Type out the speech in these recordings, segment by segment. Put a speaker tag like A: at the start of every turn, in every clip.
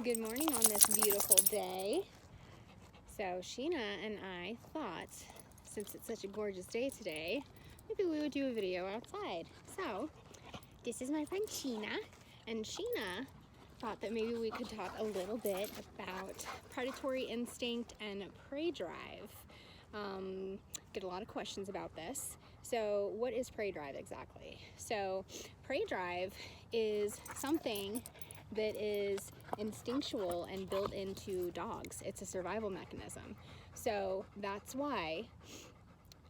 A: Good morning on this beautiful day. So Sheena and I thought, since it's such a gorgeous day today, maybe we would do a video outside. So this is my friend Sheena, and Sheena thought that maybe we could talk a little bit about predatory instinct and prey drive. Get a lot of questions about this. So what is prey drive exactly? So prey drive is something that is instinctual and built into dogs. It's a survival mechanism. So that's why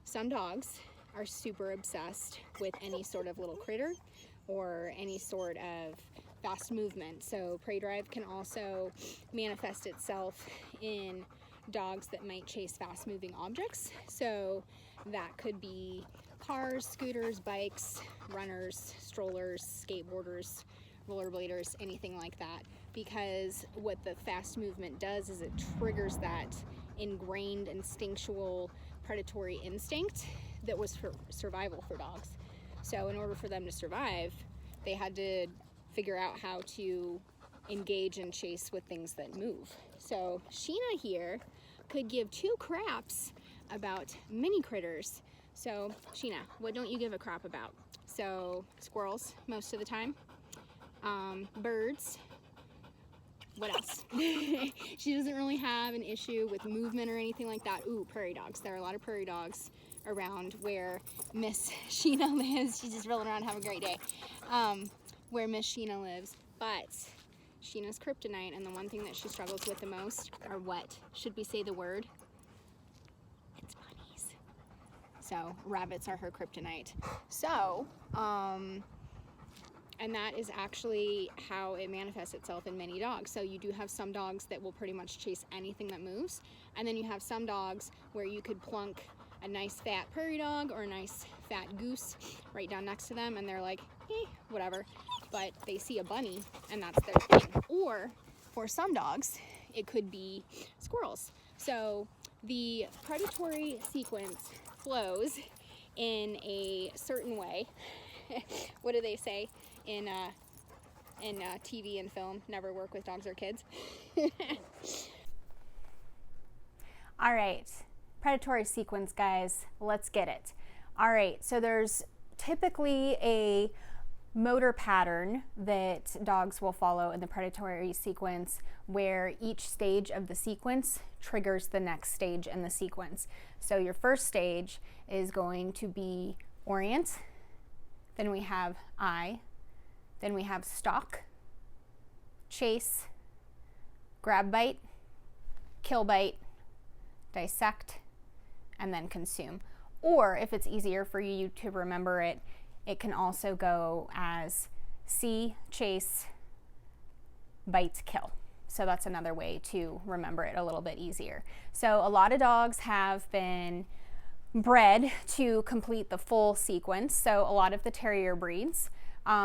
A: some dogs are super obsessed with any sort of little critter or any sort of fast movement. So prey drive can also manifest itself in dogs that might chase fast moving objects. So that could be cars, scooters, bikes, runners, strollers, skateboarders, rollerbladers, anything like that, because what the fast movement does is it triggers that ingrained instinctual predatory instinct that was for survival for dogs. So in order for them to survive, they had to figure out how to engage and chase with things that move. So Sheena here could give two craps about mini critters. So Sheena, what don't you give a crap about? So squirrels most of the time. Birds. What else? She doesn't really have an issue with movement or anything like that. Ooh, prairie dogs. There are a lot of prairie dogs around where Miss Sheena lives. She's just rolling around having a great day. Where Miss Sheena lives. But Sheena's kryptonite, and the one thing that she struggles with the most are what? Should we say the word? It's bunnies. So rabbits are her kryptonite. So, and that is actually how it manifests itself in many dogs. So you do have some dogs that will pretty much chase anything that moves. And then you have some dogs where you could plunk a nice fat prairie dog or a nice fat goose right down next to them, and they're like, whatever. But they see a bunny and that's their thing. Or for some dogs, it could be squirrels. So the predatory sequence flows in a certain way. What do they say in TV and film? Never work with dogs or kids.
B: All right, predatory sequence, guys, let's get it. All right, so there's typically a motor pattern that dogs will follow in the predatory sequence where each stage of the sequence triggers the next stage in the sequence. So your first stage is going to be orient, then we have eye, then we have stalk, chase, grab bite, kill bite, dissect, and then consume. Or if it's easier for you to remember it, it can also go as see, chase, bite, kill. So that's another way to remember it a little bit easier. So a lot of dogs have been bred to complete the full sequence. So a lot of the terrier breeds,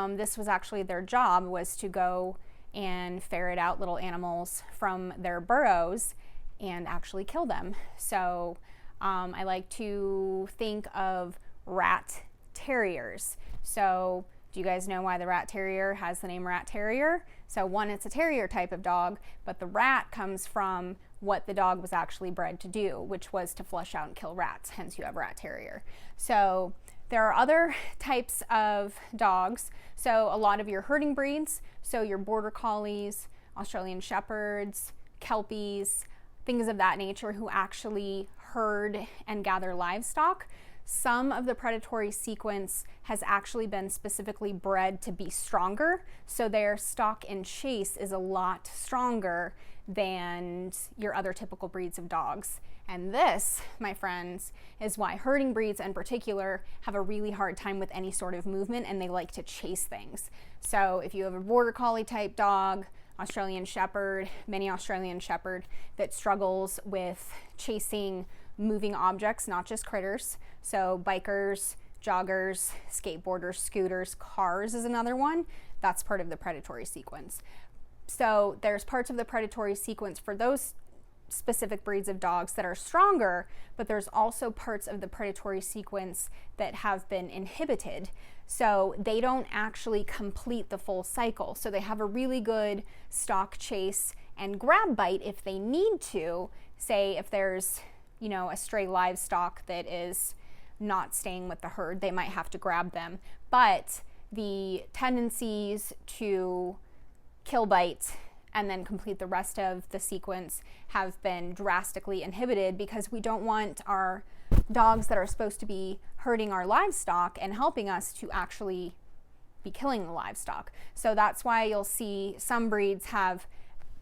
B: this was actually their job, was to go and ferret out little animals from their burrows and actually kill them. So I like to think of rat terriers. So do you guys know why the rat terrier has the name rat terrier? So one, it's a terrier type of dog, but the rat comes from what the dog was actually bred to do, which was to flush out and kill rats, hence you have rat terrier. So there are other types of dogs. So a lot of your herding breeds, so your border collies, Australian shepherds, kelpies, things of that nature who actually herd and gather livestock. Some of the predatory sequence has actually been specifically bred to be stronger, so their stalk and chase is a lot stronger than your other typical breeds of dogs. And this, my friends, is why herding breeds in particular have a really hard time with any sort of movement, and they like to chase things. So if you have a border collie type dog, Australian shepherd, mini Australian shepherd that struggles with chasing moving objects, not just critters. So bikers, joggers, skateboarders, scooters, cars is another one. That's part of the predatory sequence. So there's parts of the predatory sequence for those specific breeds of dogs that are stronger, but there's also parts of the predatory sequence that have been inhibited. So they don't actually complete the full cycle. So they have a really good stalk, chase, and grab bite if they need to. Say if there's, you know, a stray livestock that is not staying with the herd, they might have to grab them. But the tendencies to kill, bite, and then complete the rest of the sequence have been drastically inhibited, because we don't want our dogs that are supposed to be herding our livestock and helping us to actually be killing the livestock. So that's why you'll see some breeds have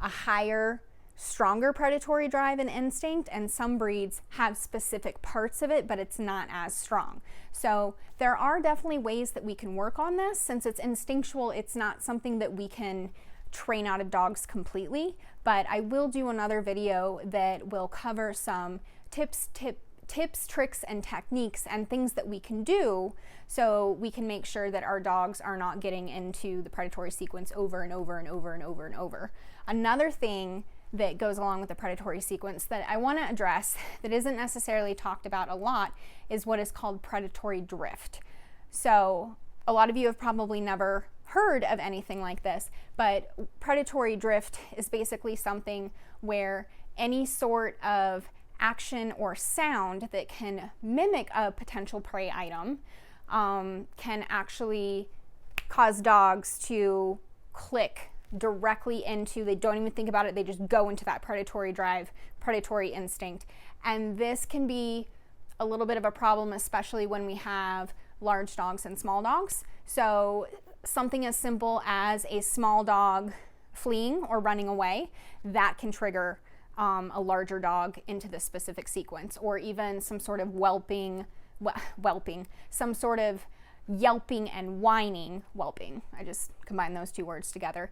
B: a higher, stronger predatory drive and instinct, and some breeds have specific parts of it, but it's not as strong. So there are definitely ways that we can work on this. Since it's instinctual, it's not something that we can train out of dogs completely, but I will do another video that will cover some tips, tricks, and techniques and things that we can do so we can make sure that our dogs are not getting into the predatory sequence over and over and over and over and over. Another thing that goes along with the predatory sequence that I want to address that isn't necessarily talked about a lot is what is called predatory drift. So a lot of you have probably never heard of anything like this, but predatory drift is basically something where any sort of action or sound that can mimic a potential prey item can actually cause dogs to click directly into, they don't even think about it, they just go into that predatory drive, predatory instinct. And this can be a little bit of a problem, especially when we have large dogs and small dogs. So something as simple as a small dog fleeing or running away, that can trigger a larger dog into this specific sequence, or even some sort of some sort of yelping and whining, whelping, I just combined those two words together,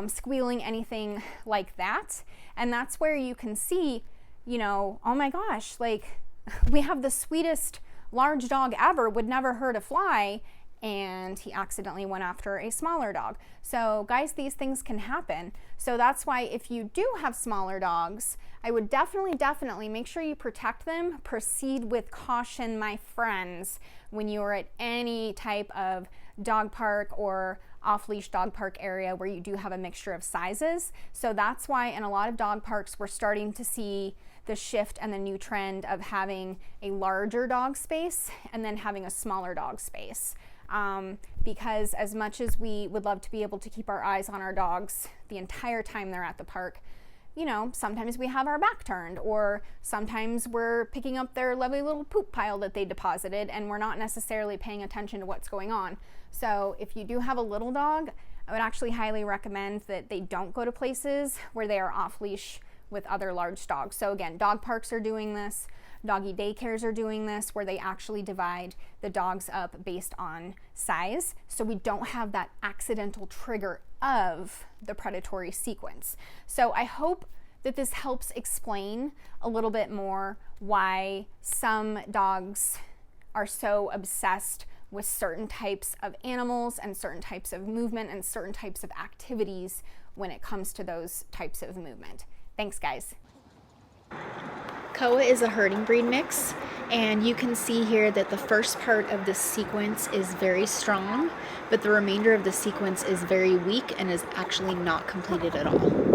B: squealing, anything like that. And that's where you can see, you know, oh my gosh, like we have the sweetest large dog ever, would never hurt a fly, and he accidentally went after a smaller dog. So guys, these things can happen. So that's why if you do have smaller dogs, I would definitely make sure you protect them. Proceed with caution, my friends, when you are at any type of dog park or off-leash dog park area where you do have a mixture of sizes. So that's why in a lot of dog parks, we're starting to see the shift and the new trend of having a larger dog space and then having a smaller dog space. Because as much as we would love to be able to keep our eyes on our dogs the entire time they're at the park, you know, sometimes we have our back turned, or sometimes we're picking up their lovely little poop pile that they deposited and we're not necessarily paying attention to what's going on. So if you do have a little dog, I would actually highly recommend that they don't go to places where they are off leash with other large dogs. So again, dog parks are doing this. Doggy daycares are doing this, where they actually divide the dogs up based on size, so we don't have that accidental trigger of the predatory sequence. So I hope that this helps explain a little bit more why some dogs are so obsessed with certain types of animals and certain types of movement and certain types of activities when it comes to those types of movement. Thanks, guys.
A: Koa is a herding breed mix, and you can see here that the first part of the sequence is very strong, but the remainder of the sequence is very weak and is actually not completed at all.